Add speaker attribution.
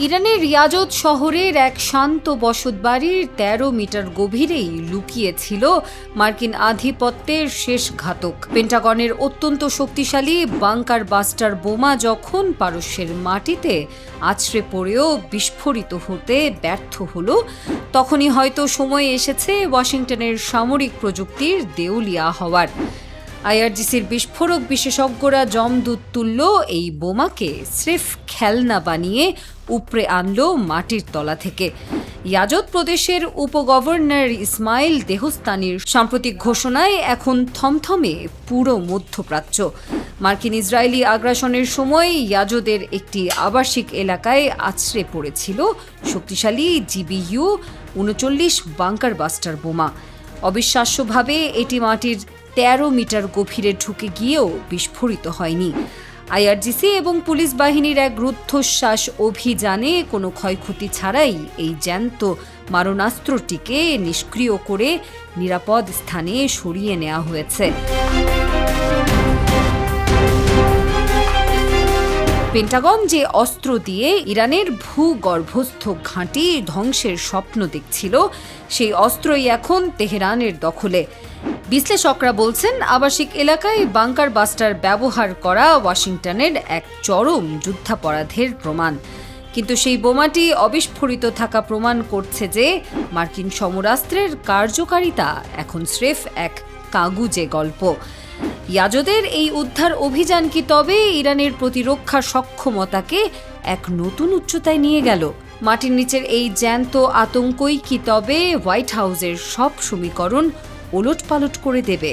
Speaker 1: ইরানের ইয়াজদ শহরের এক শান্ত বসতবাড়ির ১৩ মিটার গভীরেই লুকিয়েছিল মার্কিন আধিপত্যের শেষ ঘাতক। পেন্টাগনের অত্যন্ত শক্তিশালী বাংকার বাস্টার বোমা যখন পারস্যের মাটিতে আছড়ে পড়েও বিস্ফোরিত হতে ব্যর্থ হল, তখনই হয়তো সময় এসেছে ওয়াশিংটনের সামরিক প্রযুক্তির দেউলিয়া হওয়ার। আইআরজিসির বিস্ফোরক বিশেষজ্ঞরা জমদূত তুলল এই বোমাকে স্রেফ খেলনা বানিয়ে উপড়ে আনল মাটির তলা থেকে। ইয়াজদ প্রদেশের উপগভর্নর ইসমাইল দেহস্তানির সাম্প্রতিক ঘোষণায় এখন থমথমে পুরো মধ্যপ্রাচ্য। মার্কিন ইসরায়েলি আগ্রাসনের সময় ইয়াজদের একটি আবাসিক এলাকায় আছড়ে পড়েছিল শক্তিশালী GBU-39 বাংকার বাস্টার বোমা। অবিশ্বাস্যভাবে এটি মাটির ১৩ মিটার গভীরে ঢুকে গিয়েও বিস্ফোরিত হয়নি। আইআরজিসি এবং পুলিশ বাহিনীর এক রুদ্ধশ্বাস অভিযানে কোনো ক্ষয়ক্ষতি ছাড়াই এই জ্যান্ত মারণাস্ত্রটিকে নিষ্ক্রিয় করে নিরাপদ স্থানে সরিয়ে নেওয়া হয়েছে। পেন্টাগন যে অস্ত্র দিয়ে ইরানের ভূগর্ভস্থ ঘাঁটি ধ্বংসের স্বপ্ন দেখছিল, সেই অস্ত্রই এখন তেহরানের দখলে। বিশ্লেষকরা বলছেন, আবাসিক এলাকায় বাংকার বাস্টার ব্যবহার করা ওয়াশিংটনের এক চরম যুদ্ধাপরাধের প্রমাণ। কিন্তু সেই বোমাটি অবিস্ফোরিত থাকা প্রমাণ করছে যে মার্কিন সমরাস্ত্রের কার্যকারিতা এখন স্রেফ এক কাগুজে গল্প। ইয়াজদের এই উদ্ধার অভিযান কি তবে ইরানের প্রতিরক্ষা সক্ষমতাকে এক নতুন উচ্চতায় নিয়ে গেল? মাটির নিচের এই জ্যান্ত আতঙ্কই কি তবে হোয়াইট হাউসের সব সমীকরণ ওলটপালট করে দেবে?